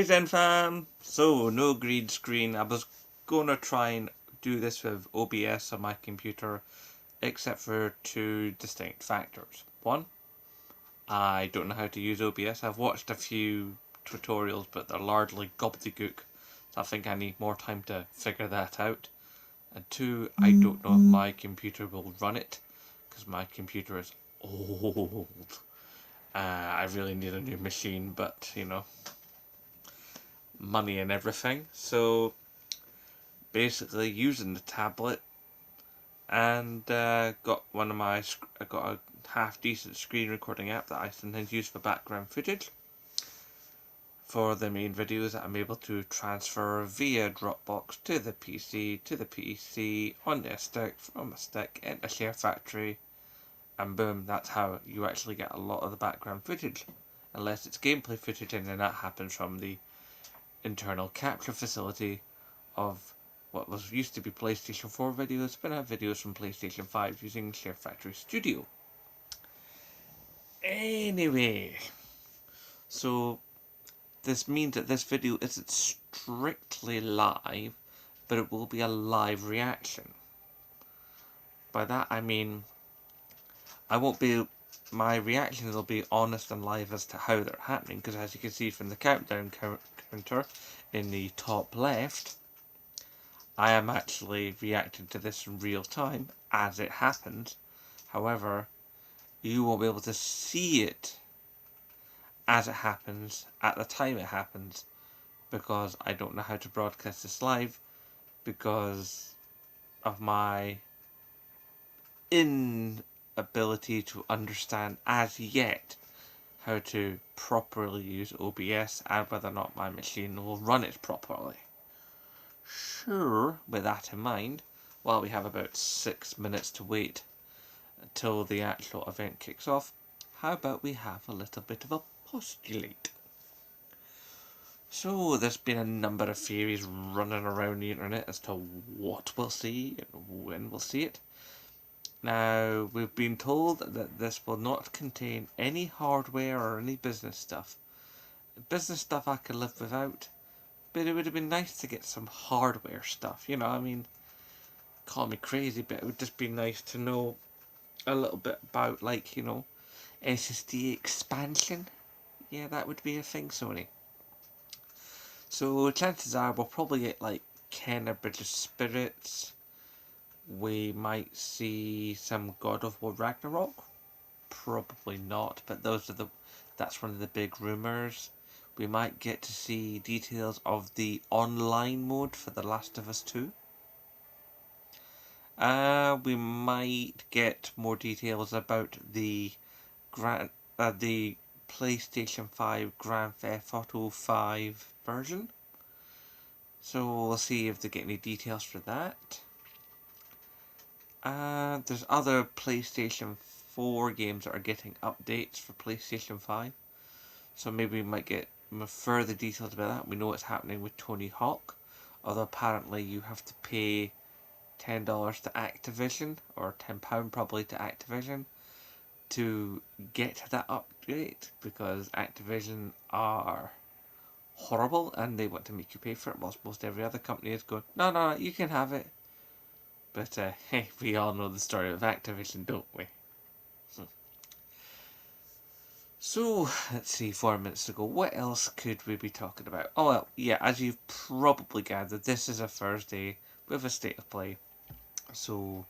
Hi Zen fam! So, no green screen. I was gonna try and do this with OBS on my computer, except for two distinct factors. One, I don't know how to use OBS. I've watched a few tutorials, but they're largely gobbledygook, so I think I need more time to figure that out. And two, I don't know if my computer will run it, because my computer is old. I really need a new machine, but you know, money and everything. So basically using the tablet and got I got a half decent screen recording app that I sometimes use for background footage for the main videos that I'm able to transfer via Dropbox to the PC on a stick, from a stick into Share Factory, and boom, that's how you actually get a lot of the background footage, unless it's gameplay footage, and then that happens from the internal capture facility of what was used to be PlayStation 4 videos, but now videos from PlayStation 5 using Share Factory Studio. Anyway, so this means that this video isn't strictly live, but it will be a live reaction. By that I mean, my reactions will be honest and live as to how they're happening, because as you can see from the countdown counter in the top left, I am actually reacting to this in real time as it happens. However, you won't be able to see it as it happens at the time it happens, because I don't know how to broadcast this live because of my inability to understand as yet how to properly use OBS and whether or not my machine will run it properly. Sure, with that in mind, while we have about 6 minutes to wait until the actual event kicks off, how about we have a little bit of a postulate? So there's been a number of theories running around the internet as to what we'll see and when we'll see it. Now, we've been told that this will not contain any hardware or any business stuff. Business stuff I could live without, but it would have been nice to get some hardware stuff, you know, I mean, call me crazy, but it would just be nice to know a little bit about, like, you know, SSD expansion. Yeah, that would be a thing, Sony. So chances are we'll probably get like Kenner Bridge of Spirits. We might see some God of War Ragnarok. Probably not, but that's one of the big rumours. We might get to see details of the online mode for The Last of Us 2. We might get more details about the PlayStation 5 Grand Theft Auto 5 version. So we'll see if they get any details for that. There's other PlayStation 4 games that are getting updates for PlayStation 5. So maybe we might get further details about that. We know what's happening with Tony Hawk. Although apparently you have to pay $10 to Activision, or £10 probably to Activision, to get that update, because Activision are horrible and they want to make you pay for it, whilst most every other company is going, no, you can have it. But hey, we all know the story of Activision, don't we? So, let's see, 4 minutes ago, what else could we be talking about? Oh well, yeah, as you've probably gathered, this is a Thursday with a State of Play. So,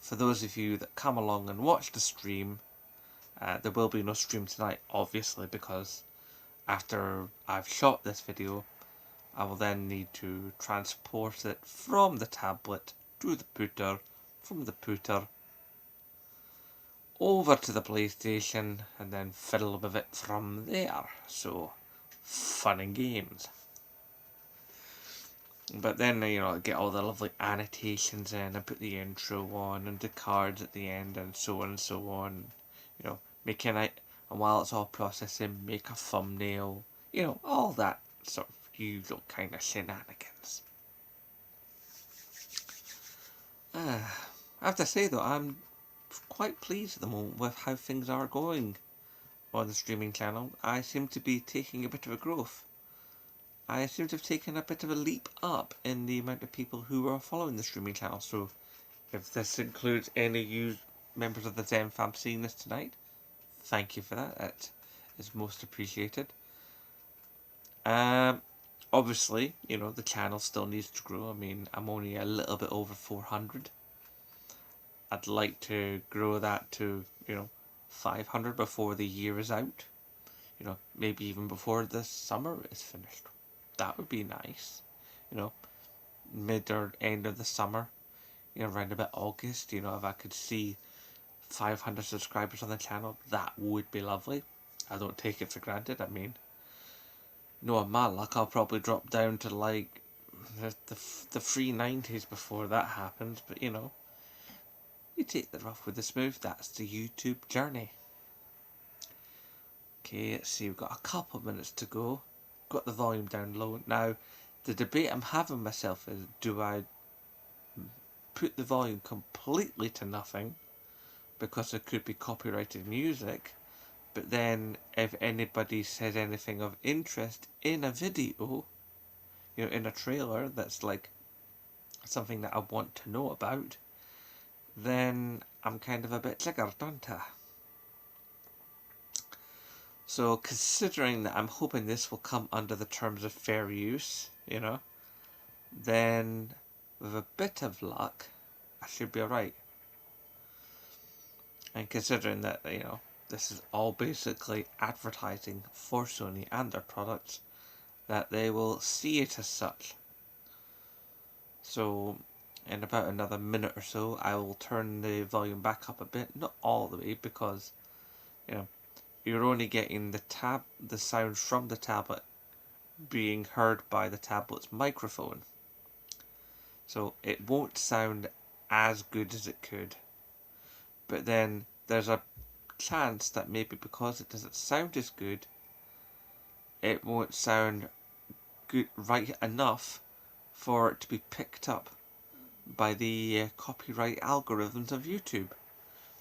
for those of you that come along and watch the stream, there will be no stream tonight, obviously, because after I've shot this video, I will then need to transport it from the tablet to the pooter, from the pooter over to the PlayStation, and then fiddle with it from there. So, fun and games. But then, you know, I get all the lovely annotations in, and put the intro on, and the cards at the end, and so on and so on. You know, and while it's all processing, make a thumbnail. You know, all that sort of usual kind of shenanigans. I have to say though, I'm quite pleased at the moment with how things are going on the streaming channel. I seem to be taking a bit of a growth. I seem to have taken a bit of a leap up in the amount of people who are following the streaming channel. So if this includes any of you members of the Zen fam seeing this tonight, thank you for that. That is most appreciated. Obviously, you know, the channel still needs to grow. I mean, I'm only a little bit over 400. I'd like to grow that to, 500 before the year is out. You know, maybe even before the summer is finished. That would be nice. You know, mid or end of the summer, around about August, if I could see 500 subscribers on the channel, that would be lovely. I don't take it for granted. I mean, on my luck, I'll probably drop down to like the 390s before that happens, but you take the rough with the smooth. That's the YouTube journey. Okay, let's see, we've got a couple of minutes to go. Got the volume down low. Now, the debate I'm having myself is, do I put the volume completely to nothing because there could be copyrighted music, but then if anybody says anything of interest in a video, in a trailer that's like something that I want to know about, then I'm kind of a bit triggered, don't I? So considering that I'm hoping this will come under the terms of fair use, then with a bit of luck, I should be alright. And considering that, this is all basically advertising for Sony and their products, that they will see it as such. So in about another minute or so, I will turn the volume back up a bit, not all the way, because you're only getting the sound from the tablet being heard by the tablet's microphone. So it won't sound as good as it could. But then there's a chance that maybe because it doesn't sound as good, it won't sound good right enough for it to be picked up by the copyright algorithms of YouTube.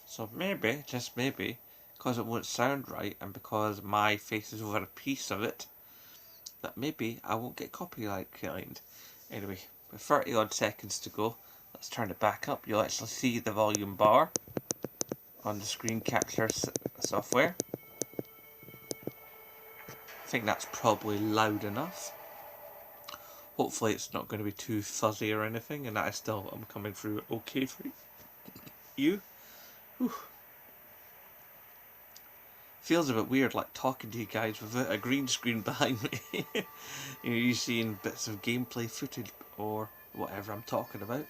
So maybe, just maybe, because it won't sound right and because my face is over a piece of it, that maybe I won't get copyright claimed. Anyway, with 30 odd seconds to go, let's turn it back up. You'll actually see the volume bar on the screen capture software. I think that's probably loud enough. Hopefully it's not going to be too fuzzy or anything, and that is still, I'm coming through okay for you. Whew. Feels a bit weird, like talking to you guys without a green screen behind me. You seeing bits of gameplay footage or whatever I'm talking about.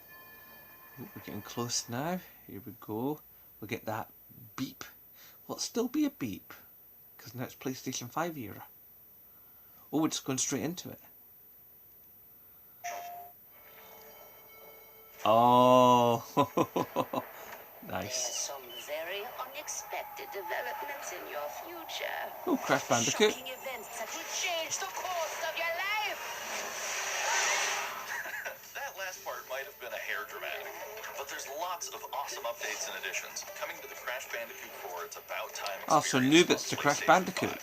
We're getting close now. Here we go. We'll get that beep. Will it still be a beep? Because now it's PlayStation 5 era. Oh, we're just going straight into it. Oh, nice. Some very unexpected developments in your future. Oh, Crash Bandicoot. Shocking events that will change the course of your life. That last part might have been a hair dramatic, but there's lots of awesome updates and additions coming to the Crash Bandicoot 4. It's about time. Oh, so new bits to Crash Bandicoot.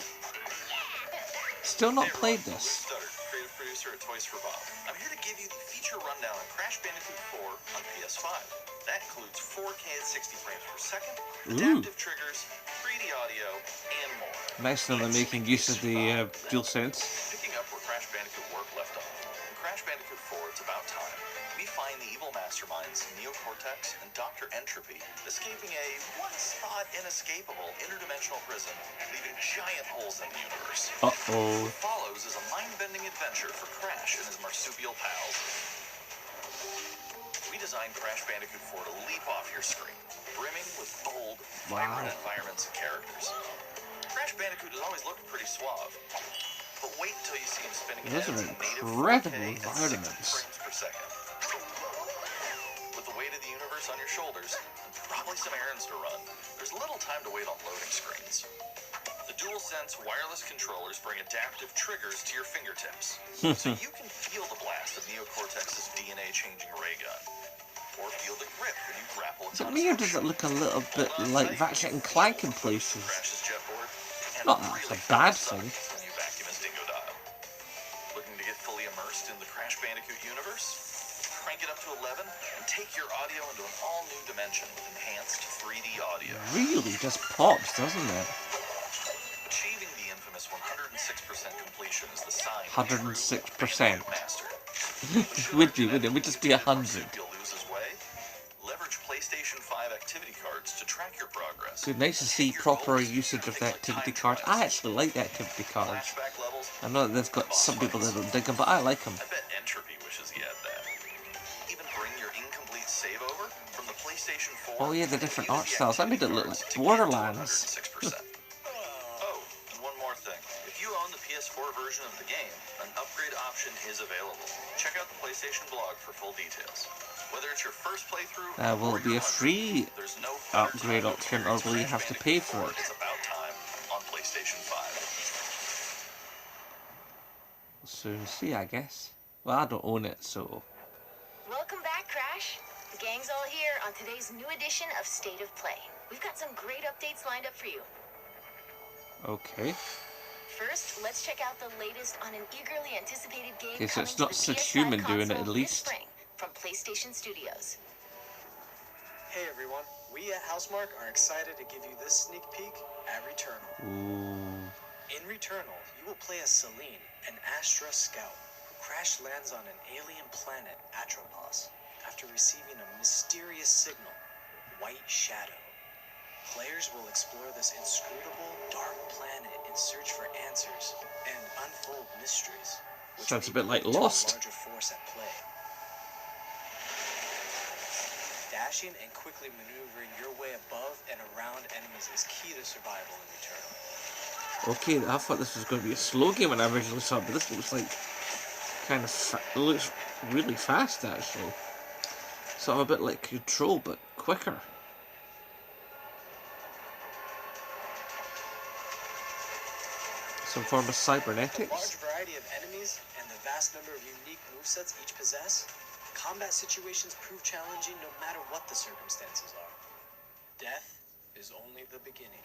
Still not played this. Creative producer at Toys for Bob. I'm here to give you the feature rundown on Crash Bandicoot 4 on PS5. That includes 4K at 60 frames per second, adaptive triggers, 3D audio, and more. Nice that they're making use of the DualSense. Picking up where Crash Bandicoot work left off. In Crash Bandicoot 4, It's About Time, we find the evil masterminds Neo-Cortex and Dr. Entropy escaping a once-thought inescapable interdimensional prison, leaving giant holes in the universe. Uh-oh. What follows is a mind-bending adventure for Crash and his marsupial pals. We designed Crash Bandicoot 4 to leap off your screen, brimming with bold, vibrant environments and characters. Crash Bandicoot has always looked pretty suave, but wait until you see him spinning Those heads are in native incredible 4K at 60 environments. frames per second. With the weight of the universe on your shoulders, and probably some errands to run, there's little time to wait on loading screens. The DualSense wireless controllers bring adaptive triggers to your fingertips, so you can feel the blast of Neo-Cortex's DNA-changing ray gun, or feel the grip when you grapple Is it me or does it look a little bit like Ratchet and Clank in places? Crash's jetboard, and Not that it's a bad thing. when you vacuum his dingo dial. Looking to get immersed in the Crash Bandicoot universe? Crank it up to 11 and take your audio into an all-new dimension with enhanced 3D audio. Really just pops, doesn't it? Achieving the infamous 106% completion is the sign 106%. master. Would be, wouldn't it? It would just be 100. You'll lose his way. Leverage PlayStation 5 activity cards to track your progress. Good, nice to see proper usage of the activity cards. I actually like the activity cards. Flashback levels. I know that they've got some people that don't dig them, but I like them. I bet Entropy wishes he had that. Even bring your incomplete save over from the PlayStation 4. Oh yeah, the different art styles. I made it look like Borderlands. 106%. Oh, and one more thing. If you own the PS4 version of the game, an upgrade option is available. Check out the PlayStation blog for full details. Whether it's your first playthrough Will or it be a free there's no upgrade option, or will you have to pay for it? It's about time on PlayStation 5. We'll soon see, I guess. Well, I don't own it, so... Welcome back, Crash. The gang's all here on today's new edition of State of Play. We've got some great updates lined up for you. Okay. First, let's check out the latest on an eagerly anticipated game Okay, so it's coming not to the Sid PS5 Human doing it, console at this least. spring from PlayStation Studios. Hey everyone, we at Housemarque are excited to give you this sneak peek at Returnal. Ooh. In Returnal, you will play as Celine, an Astra scout, who crash lands on an alien planet, Atropos, after receiving a mysterious signal, White Shadow. Players will explore this inscrutable, dark planet in search for answers and unfold mysteries, which Sounds a may bit like point to a Lost. larger force at play. Dashing and quickly maneuvering your way above and around enemies is key to survival in Returnal. Okay, I thought this was going to be a slow game when I originally saw it, but this looks like kind of it looks really fast actually. So I'm a bit like Control, but quicker. Some form of The cybernetics. large variety of enemies and the vast number of unique movesets each possess, combat situations prove challenging no matter what the circumstances are. Death is only the beginning.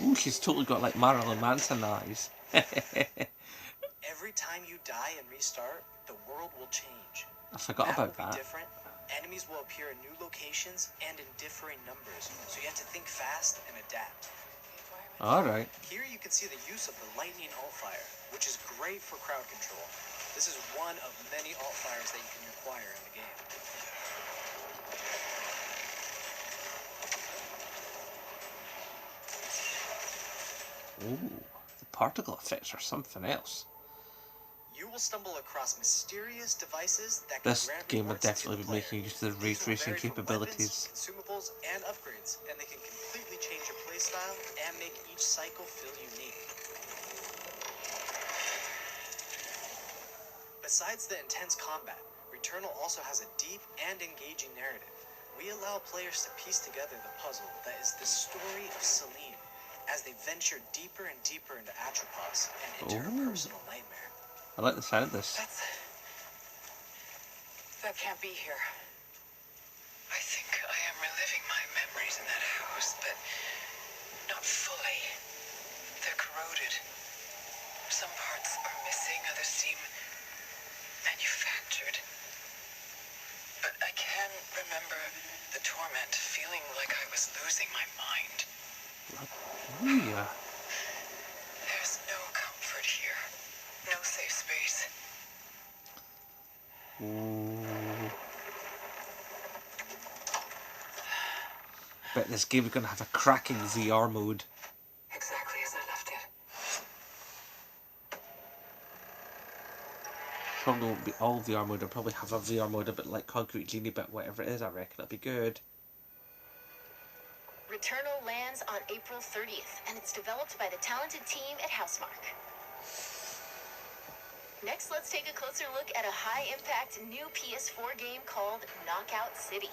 Ooh, she's totally got like Marilyn Manson eyes. Every time you die and restart, the world will change. I forgot Map about will be that. different. Enemies will appear in new locations and in differing numbers, so you have to think fast and adapt. Alright. Here you can see the use of the lightning alt-fire, which is great for crowd control. This is one of many alt-fires that you can acquire in the game. Ooh, the particle effects are something else. You will stumble across mysterious devices that can This grant game would rewards to definitely the be player. making use of the ray These will tracing vary from capabilities. weapons, consumables, and upgrades, and they can completely change your playstyle and make each cycle feel unique. Besides the intense combat, Returnal also has a deep and engaging narrative. We allow players to piece together the puzzle that is the story of Celine as they venture deeper and deeper into Atropos and into her Ooh. personal nightmare. I like the sound of this. That can't be here. I think I am reliving my memories in that house, but not fully. They're corroded. Some parts are missing, others seem manufactured. But I can remember the torment, feeling like I was losing my mind. Ooh, yeah. There's no comfort here. No safe space. Ooh. Bet this game's gonna have a cracking VR mode. Exactly as I left it. Probably won't be all VR mode. I'll probably have a VR mode a bit like Concrete Genie, but whatever it is, I reckon it'll be good. Returnal lands on April 30th, and it's developed by the talented team at Housemarque. Next, let's take a closer look at a high-impact new PS4 game called Knockout City.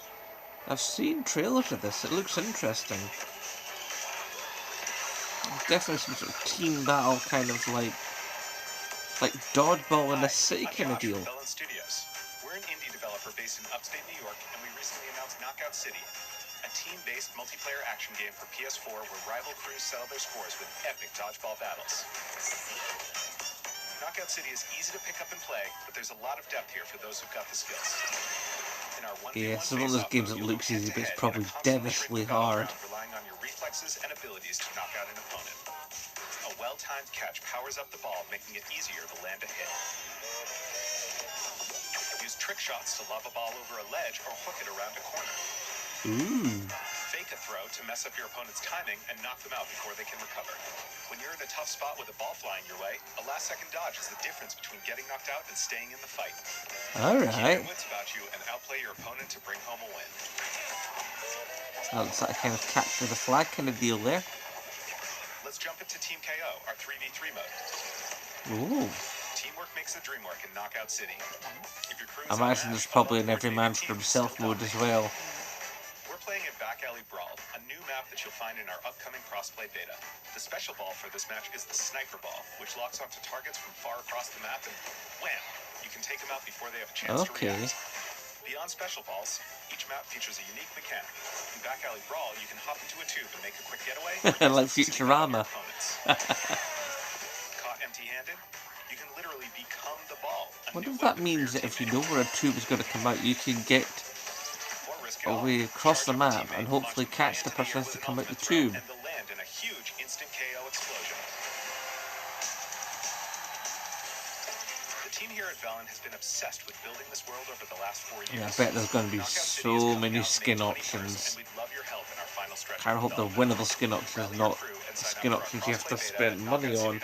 I've seen trailers of this. It looks interesting. Definitely some sort of team battle kind of like dodgeball in a city I'm kind of Josh deal. from Bellin Studios. We're an indie developer based in upstate New York, and we recently announced Knockout City, a team-based multiplayer action game for PS4 where rival crews settle their scores with epic dodgeball battles. Knockout City is easy to pick up and play, but there's a lot of depth here for those who've got the skills. In our 1v1 Yeah, it's one of those face-off games mode, that you'll looks go easy, but it's head-to-head in a probably constantly devilishly shrinking hard. battleground, relying on your reflexes and abilities to knock out an opponent. A well-timed catch powers up the ball, making it easier to land a hit. Use trick shots to lob a ball over a ledge or hook it around a corner. Ooh. Fake a throw to mess up your opponent's timing and knock them out before they can recover. When you're in a tough spot with a ball flying your way, a last-second dodge is the difference between getting knocked out and staying in the fight. Keep Alright. your wits about you and outplay your opponent to bring home a win. That looks like a kind of capture the flag kind of deal there. Let's jump into Team KO, our 3v3 mode. Ooh. Teamwork makes the dream work in Knockout City. If your crew I is imagine there's probably an every man for himself mode as well. We're playing in Back Alley Brawl, a new map that you'll find in our upcoming crossplay beta. The special ball for this match is the Sniper Ball, which locks onto targets from far across the map and wham! You can take them out before they have a chance to Okay. react. Beyond special balls, each map features a unique mechanic. In Back Alley Brawl, you can hop into a tube and make a quick getaway. Like Futurama. Caught empty-handed, you can literally become the ball. I wonder if that means that if you know where a tube is going to come out, you can get away across the map and hopefully catch the person as they come out the tube. And they'll land in a huge instant KO explosion. The team here at Velen has been obsessed with building this world over the last 4 years. Yeah, I bet there's going to be so many skin options. I kind of hope they're winnable skin options, not skin options you have to spend money on.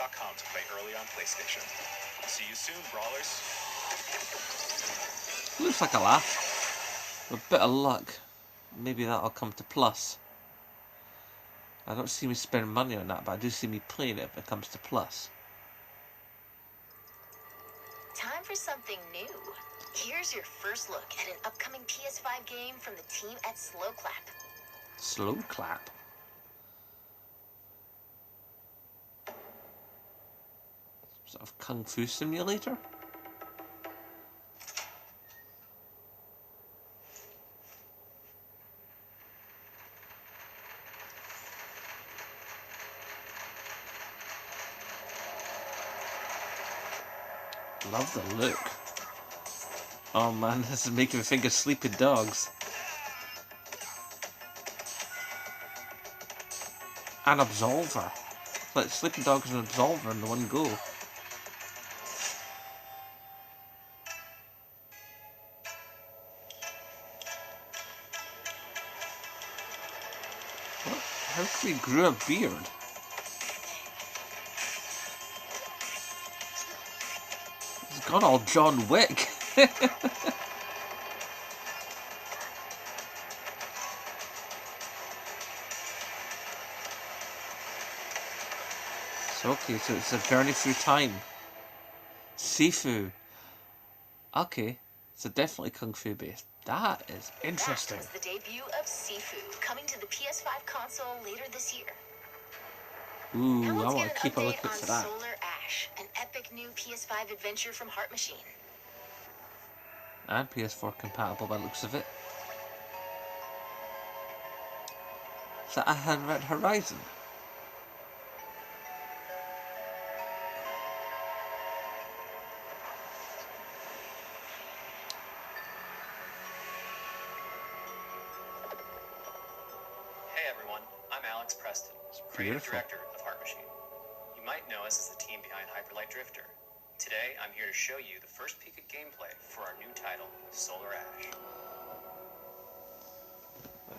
See you soon, brawlers. Looks like a laugh. With a bit of luck, maybe that'll come to plus. I don't see me spending money on that, but I do see me playing it if it comes to plus. Time for something new. Here's your first look at an upcoming PS5 game from the team at Slow Clap. Slow clap. Sort of Kung Fu Simulator? Love the look. Oh man, this is making me think of Sleeping Dogs. And Absolver. It's like Sleeping Dogs and Absolver in the one go. What? How come he grew a beard? He's gone all John Wick. Okay, so it's a journey through time. Sifu. Okay, so definitely Kung Fu based. That is interesting. That was the debut of Sifu, coming to the PS5 console later this year. Ooh, Now I let's want get to an keep a update look out on for that. Solar Ash, an epic new PS5 adventure from Heart Machine. And PS4 compatible by the looks of it. Is that a Red Horizon? Hey everyone, I'm Alex Preston, creative Beautiful. director of Heart Machine. You might know us as the team behind Hyperlight Drifter. Today, I'm here to show you the first peek at gameplay for our new title, Solar Ash.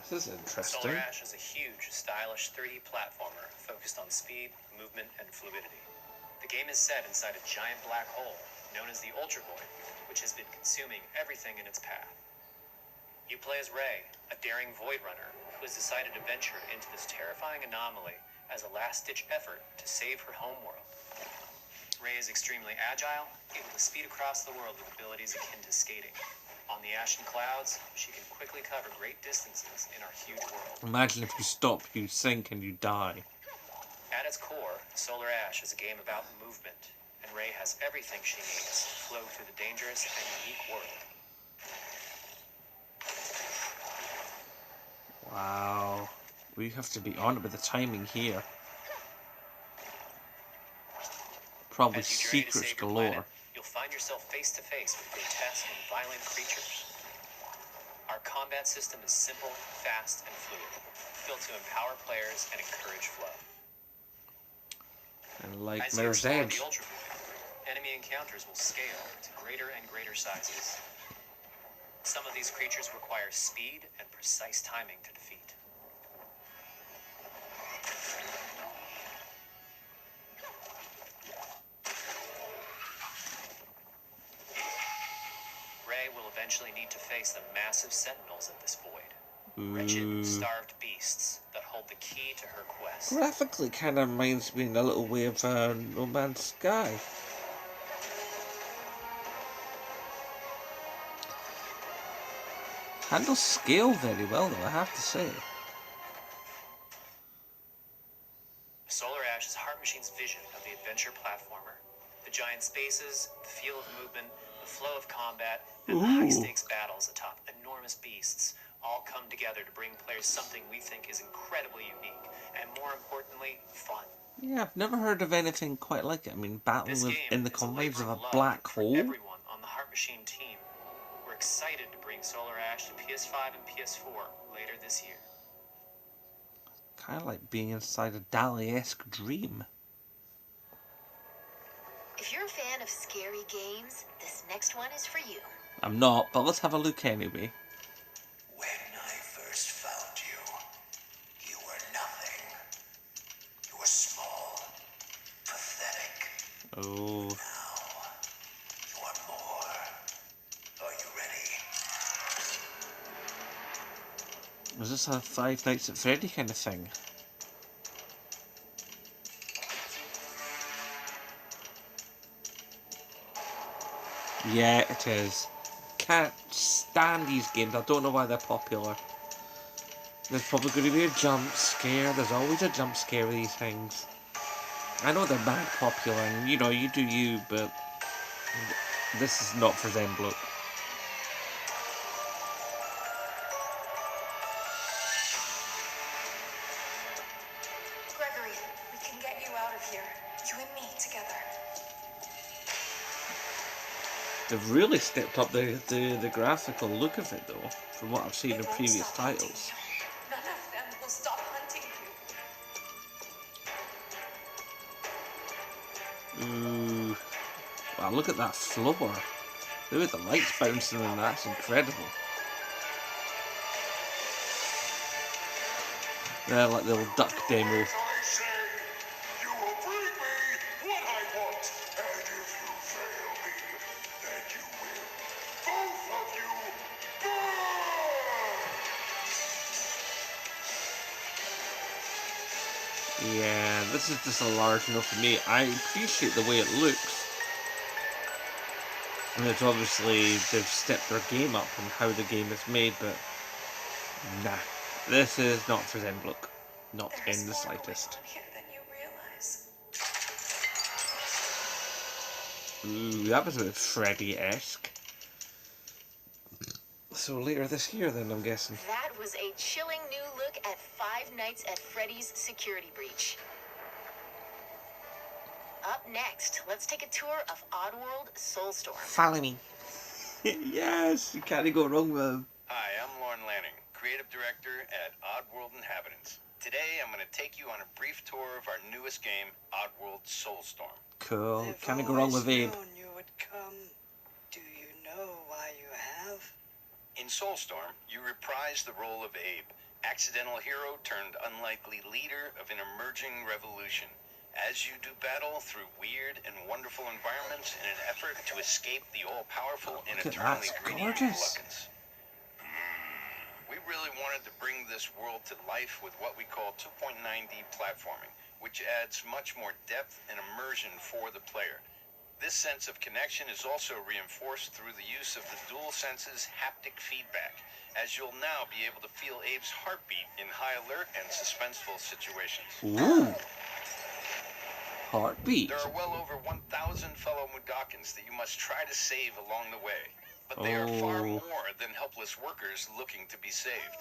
This is interesting. Solar Ash is a huge, stylish 3D platformer focused on speed, movement, and fluidity. The game is set inside a giant black hole known as the Ultra Void, which has been consuming everything in its path. You play as Ray, a daring Void Runner who has decided to venture into this terrifying anomaly as a last-ditch effort to save her homeworld. Ray is extremely agile, able to speed across the world with abilities akin to skating. On the ashen clouds, she can quickly cover great distances in our huge world. Imagine if you stop, you sink and you die. At its core, Solar Ash is a game about movement, and Ray has everything she needs to flow through the dangerous and unique world. Wow. We have to be on it with the timing here. probably As you journey to secrets save your galore. planet, you'll find yourself face to face with grotesque and violent creatures. Our combat system is simple, fast, and fluid, built to empower players and encourage flow. And like As you Mirror's explore Edge. the Ultra Void, enemy encounters will scale to greater and greater sizes. Some of these creatures require speed and precise timing to defeat. Ray will eventually need to face the massive sentinels of this void. Wretched, starved beasts that hold the key to her quest. Graphically kind of reminds me in a little way of No Man's Sky. Handles scale very well though, I have to say. Solar Ash is Heart Machine's vision of the adventure platformer. The giant spaces, the feel of movement, the flow of combat, and the high-stakes battles atop enormous beasts all come together to bring players something we think is incredibly unique, and more importantly, fun. Yeah, I've never heard of anything quite like it. I mean, battling This with game in the is a confines labor of of a love black for hole. everyone on the Heart Machine team. We're excited to bring Solar Ash to PS5 and PS4 later this year. Kind of like being inside a Dali-esque dream. If you're a fan of scary games, this next one is for you. I'm not, but let's have a look anyway. When I first found you, you were nothing. You were small, pathetic. Oh, Now, you are more. Are you ready? is this a Five Nights at Freddy kind of thing? Yeah, it is. Can't stand these games. I don't know why they're popular. There's probably going to be a jump scare. There's always a jump scare with these things. I know they're mad popular, and you know, you do you, but this is not for Zenbloke. Gregory, we can get you out of here. You and me together. They've really stepped up the graphical look of it, though, from what I've seen in They won't previous stop hunting titles. you. None of them will stop hunting you. Ooh. Wow, look at that floor. Look at the lights bouncing and that's incredible. They're like the little duck demo. I say, you will bring me what I want. And if you fail me, then you will. Both of you burn! Yeah, this is just a large enough for me. I appreciate the way it looks. And it's obviously, they've stepped their game up on how the game is made, but nah. This is not for Zenbloke. Not There's in the more slightest. going on here than you realize. Ooh, that was a bit Freddy-esque. So later this year then, I'm guessing. That was a chilling new look at Five Nights at Freddy's Security Breach. Up next, let's take a tour of Oddworld Soulstorm. Follow me. Yes, you can't go wrong with him. Hi, I'm Lauren Lanning, Creative Director at Oddworld Inhabitants. Today I'm going to take you on a brief tour of our newest game, Oddworld Soulstorm. Cool. Can't go wrong with Abe. You would come. Do you know why you have? In Soulstorm, you reprise the role of Abe, accidental hero turned unlikely leader of an emerging revolution, as you do battle through weird and wonderful environments in an effort to escape the all-powerful and Look at eternally that, it's greedy gorgeous. Gluckins. We really wanted to bring this world to life with what we call 2.9D platforming, which adds much more depth and immersion for the player. This sense of connection is also reinforced through the use of the DualSense's haptic feedback, as you'll now be able to feel Abe's heartbeat in high alert and suspenseful situations. Ooh. Heartbeat. There are well over 1,000 fellow Mudokons that you must try to save along the way. but they are far Oh. more than helpless workers looking to be saved.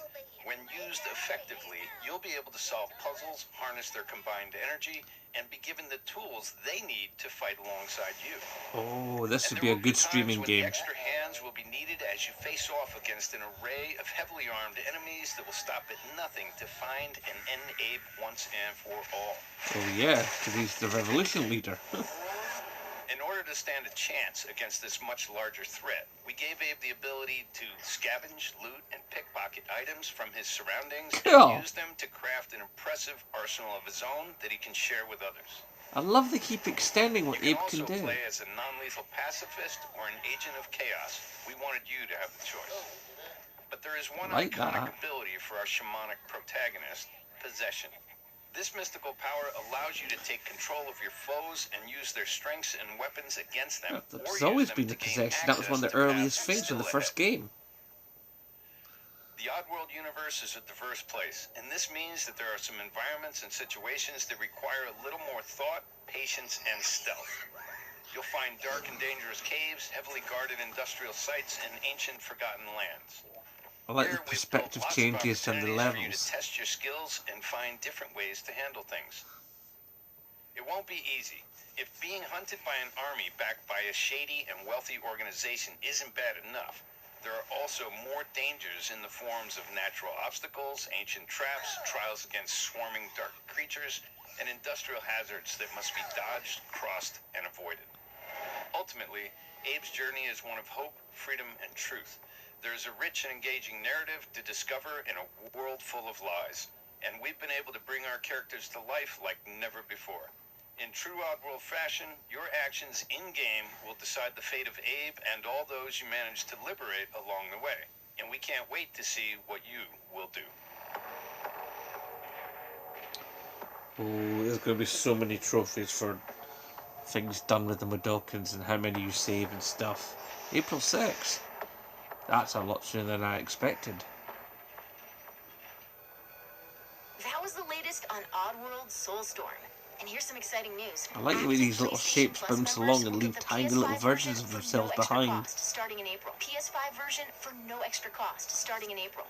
When used effectively, you'll be able to solve puzzles, harness their combined energy, and be given the tools they need to fight alongside you. Oh, this And would there be a will be good times streaming when the game. extra hands will be needed as you face off against an array of heavily armed enemies that will stop at nothing to find and end Abe once and for all. Oh yeah, because he's the revolution leader. In order to stand a chance against this much larger threat, we gave Abe the ability to scavenge, loot, and pickpocket items from his surroundings Cool. and use them to craft an impressive arsenal of his own that he can share with others. I love they keep extending You what can Abe also can do. play as a non-lethal pacifist or an agent of chaos. We wanted you to have the choice. But there is one Like iconic that. ability for our shamanic protagonist, possession. This mystical power allows you to take control of your foes and use their strengths and weapons against them. There's or always use them been to the gain possession. That was one of access the to earliest paths things in still the first ahead. game. The Oddworld universe is a diverse place, and this means that there are some environments and situations that require a little more thought, patience, and stealth. You'll find dark and dangerous caves, heavily guarded industrial sites, and ancient forgotten lands. I like Here, the we've built perspective lots of changes and the opportunities for you to levels. test your skills and find different ways to handle things. It won't be easy. If being hunted by an army backed by a shady and wealthy organization isn't bad enough, there are also more dangers in the forms of natural obstacles, ancient traps, trials against swarming dark creatures, and industrial hazards that must be dodged, crossed, and avoided. Ultimately, Abe's journey is one of hope, freedom, and truth. There is a rich and engaging narrative to discover in a world full of lies, and we've been able to bring our characters to life like never before. In true Oddworld fashion, your actions in-game will decide the fate of Abe and all those you manage to liberate along the way. And we can't wait to see what you will do. Oh, there's going to be so many trophies for things done with the Modokans and how many you save and stuff. April 6th. That's a lot sooner than I expected. That was the latest on Oddworld Soulstorm. And here's some exciting news. I like the way Active these little PlayStation shapes Plus bounce members along and will leave get the tiny PS5 little versions version of for themselves no extra behind. cost, starting in April. PS5 version for no extra cost, starting in April.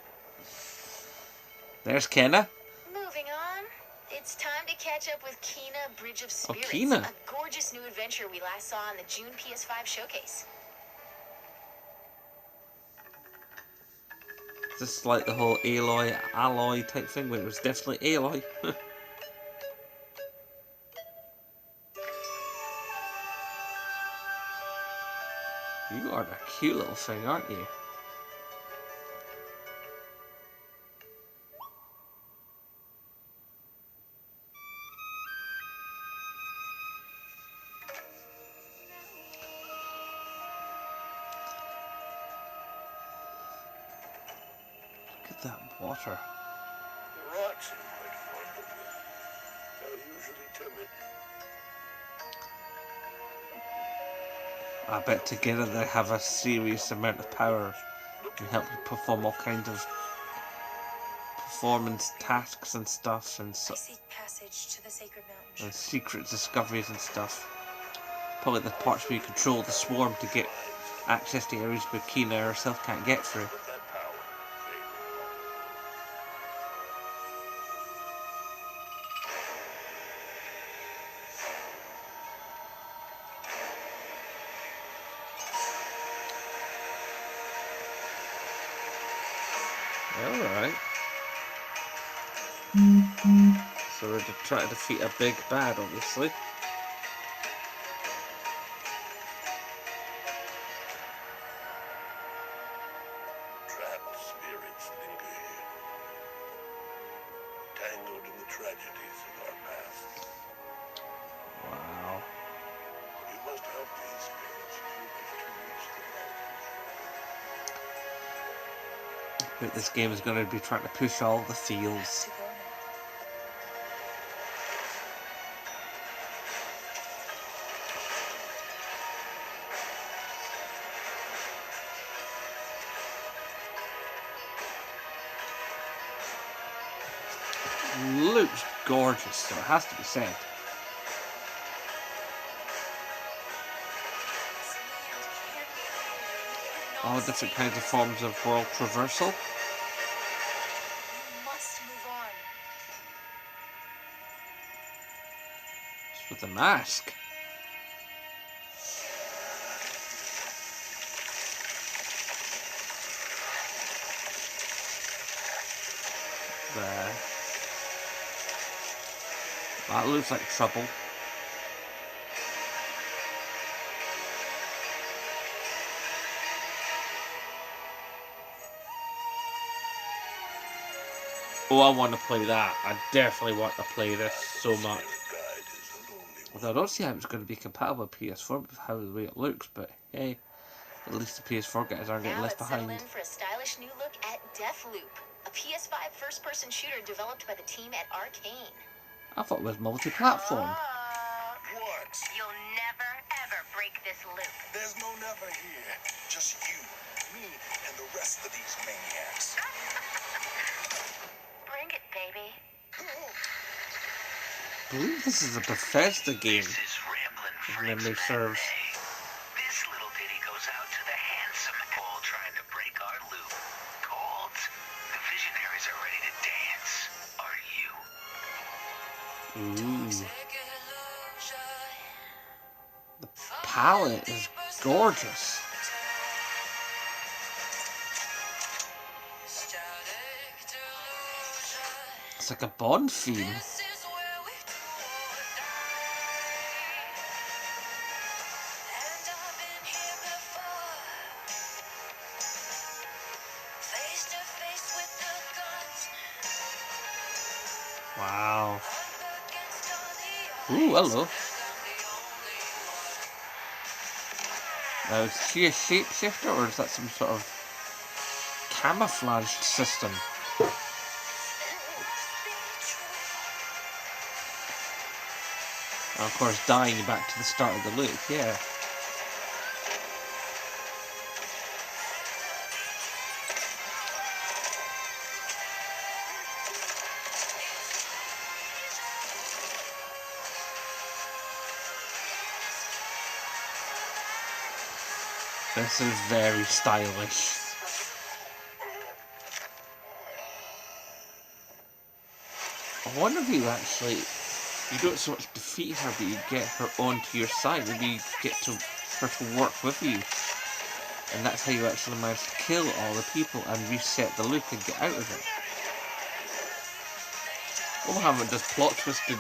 There's Kenna. Moving on. It's time to catch up with Kena Bridge of Oh, Spirits, Kena. a gorgeous new adventure we last saw in the June PS5 showcase. This is like the whole Aloy type thing, when it was definitely Aloy. You are a cute little thing, aren't you? Look at that water. The rocks seem quite fond of me. They're usually timid. I bet together they have a serious amount of power and help you perform all kinds of performance tasks and stuff and seek passage to the sacred mountain. secret discoveries and stuff. Probably the parts where you control the swarm to get access to areas where Kena herself can't get through. Let that power Alright. So we're trying to defeat a big bad, obviously. trapped spirits linger here, tangled in the tragedies of our past. Wow. You must help these spirits if you wish to reach the mountain. But this game is going to be trying to push all the fields. To go now. Looks gorgeous, so it has to be said. This land can't be all different kinds of forms of world traversal. You must move on. Just with the mask. There. That looks like trouble. Oh, I want to play that. I definitely want to play this so much. Although I don't see how it's going to be compatible with PS4 with how the way it looks, but hey, at least the PS4 guys aren't getting Now left let's settle behind. in for a stylish new look at Deathloop, a PS5 first-person shooter developed by the team at Arcane. I thought it was multi-platform. What? You'll never, ever break this loop. There's no never here. Just you, me, and the rest of these maniacs. Bring it, baby. I believe this is a Bethesda game, if memory serves. This little ditty goes out to the handsome all trying to break our loop. Cold. The visionaries are ready to dance. Are you? Ooh. The palette is gorgeous. It's like a Bond theme. Wow. Ooh, hello. Now, is she a shapeshifter or is that some sort of camouflaged system? And of course, dying back to the start of the loop, yeah. This is very stylish. I wonder if you actually, you don't so much defeat her, but you get her onto your side. Maybe you get her to work with you. And that's how you actually manage to kill all the people and reset the loop and get out of it. Well, I haven't just plot twisted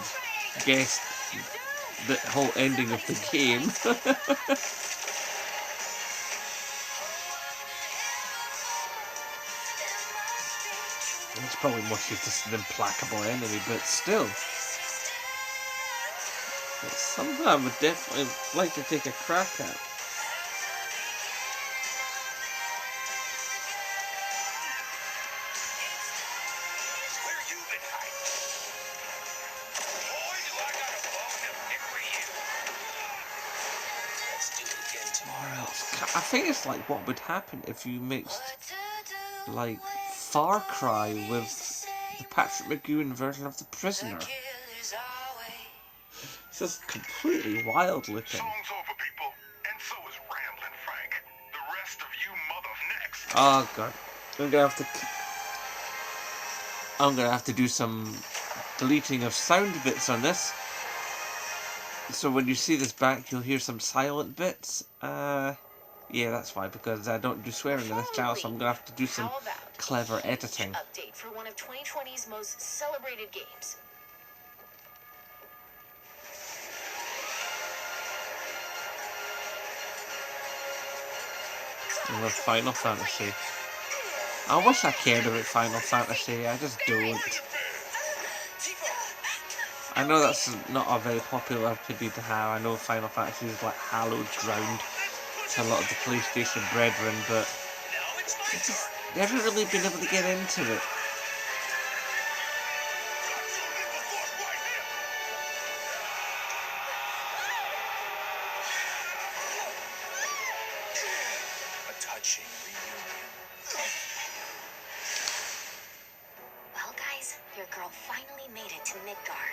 guessed the whole ending of the game. It's probably more she's just an implacable enemy, but still. It's something I would definitely like to take a crack at. Where you been hiding? Boy, do I got a bone to pick with you. Let's do it again tomorrow. I think it's like what would happen if you mixed like Far Cry with the Patrick McGowan version of The Prisoner. It's just completely wild looking. Song's over, people. And so is Ramblin' Frank. The rest of you mother next. Oh god, I'm gonna have to do some deleting of sound bits on this. So when you see this back, you'll hear some silent bits. Yeah, that's why, because I don't do swearing in this channel, so I'm gonna have to do some clever editing. Update for one of 2020's most celebrated games. I love Final Fantasy. I wish I cared about Final Fantasy, I just don't. I know that's not a very popular opinion to have. I know Final Fantasy is like hallowed ground to a lot of the PlayStation brethren, but I just never really been able to get into it. A touching reunion. Well, guys, your girl finally made it to Midgar.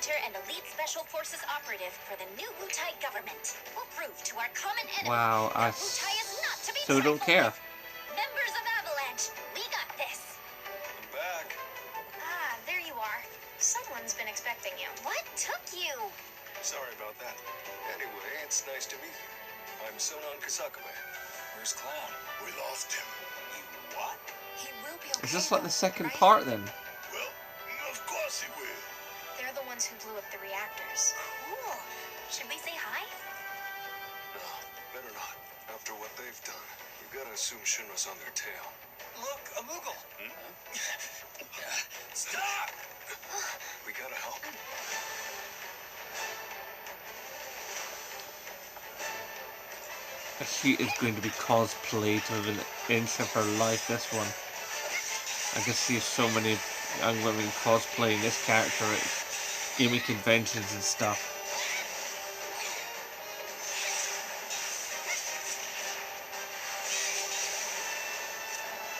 Chapter and Elite Special Forces operative for the new Wutai government. We'll prove to our common enemy Wow, I that Wutai is not to be so don't trifled care. with. Members of Avalanche, we got this. I'm back. Ah, there you are. Someone's been expecting you. What took you? Sorry about that. Anyway, it's nice to meet you. I'm Sonon Kasakabe. Where's Clown? We lost him. You what? He will be okay. Is this like the though, second right? part then? Well, of course he will. They're the ones who blew up the reactors. Cool. Should we say hi? No, better not. After what they've done, you gotta assume Shinra's on their tail. Look, a Moogle! Stop! We gotta help. She is going to be cosplayed to an inch of her life, this one. I can see so many young women cosplaying this character at gaming conventions and stuff.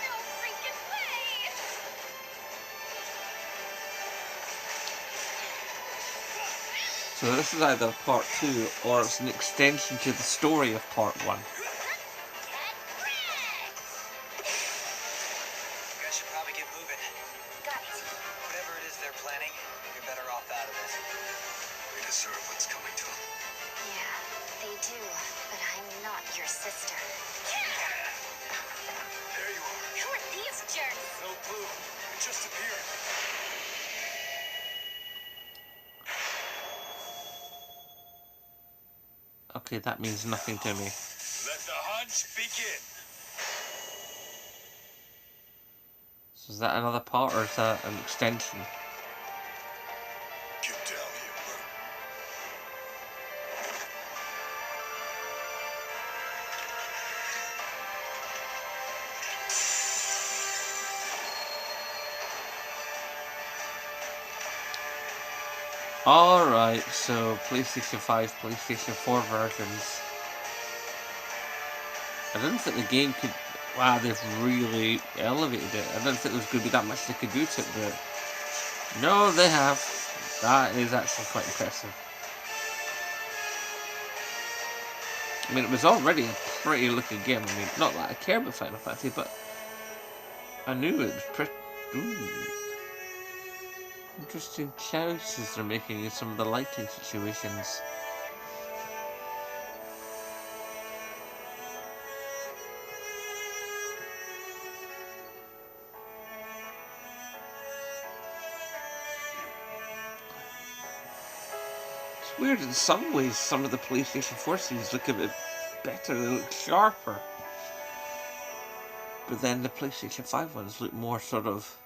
No freaking way! So this is either part 2 or it's an extension to the story of part 1. You guys should probably get moving. Got it. Whatever it is they're planning, you're better off out of it. They deserve what's coming to them. Yeah, they do. But I'm not your sister. There you are. Who are these jerks? No clue. It just appeared. Okay, that means nothing to me. Let the hunch begin. So is that another part or is that an extension? Get down here, bro. Alright, so PlayStation 5, PlayStation 4 versions. I didn't think the game could... Wow, they've really elevated it. I didn't think there was going to be that much they could do to it, but... No, they have. That is actually quite impressive. I mean, it was already a pretty looking game. I mean, not that I care about Final Fantasy, but... I knew it was pretty... Ooh. Interesting choices they're making in some of the lighting situations. It's weird in some ways, some of the PlayStation 4 scenes look a bit better, they look sharper. But then the PlayStation 5 ones look more sort of...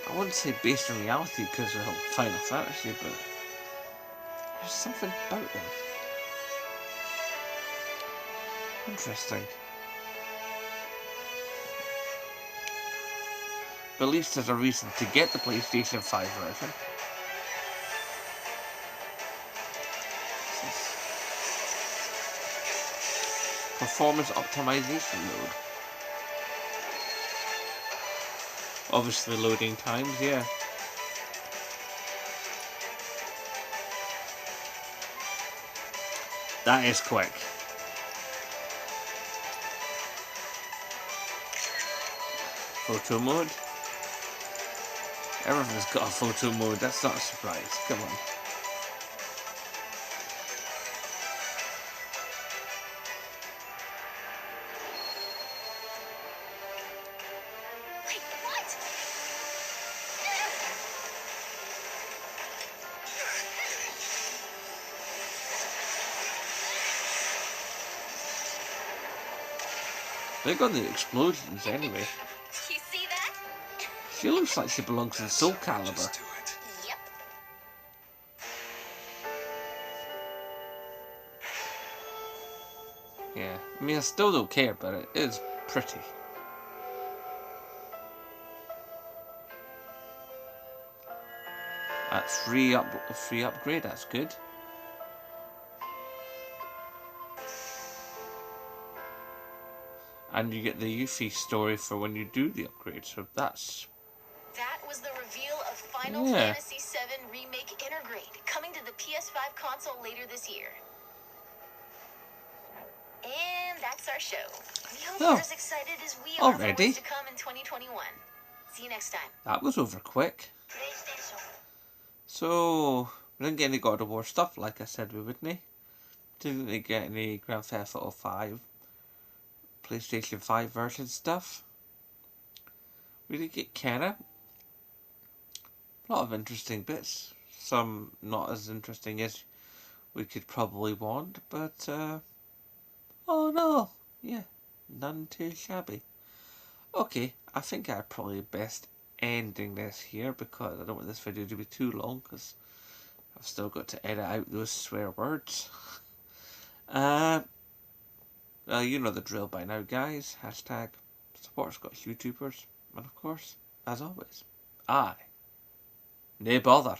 I wouldn't say based on reality because they're all Final Fantasy, but there's something about them. Interesting. But at least there's a reason to get the PlayStation 5 version. Performance optimization mode. Obviously loading times, yeah. That is quick. Photo mode. Everything's got a photo mode, that's not a surprise. Come on. Wait, what? Big on the explosions anyway. You see that? She looks like she belongs in Soul Calibur. Just do it. Yep. Yeah, I mean I still don't care, but it is pretty. That's free upgrade, that's good. And you get the Yuffie story for when you do the upgrade, so that's That was the reveal of Final Yeah. Fantasy VII Remake Intergrade, coming to the PS5 console later this year. And that's our show. We hope Oh, you're as excited as we are for already? what's to come in 2021. See you next time. That was over quick. So, we didn't get any God of War stuff, like I said we wouldn't. Didn't get any Grand Theft Auto 5, PlayStation 5 version stuff. We did get Kenna. A lot of interesting bits. Some not as interesting as we could probably want, but, oh no, yeah, none too shabby. Okay, I think I'd probably best ending this here because I don't want this video to be too long because I've still got to edit out those swear words. You know the drill by now, guys. Hashtag support Scottish YouTubers. And of course, as always, nae bother.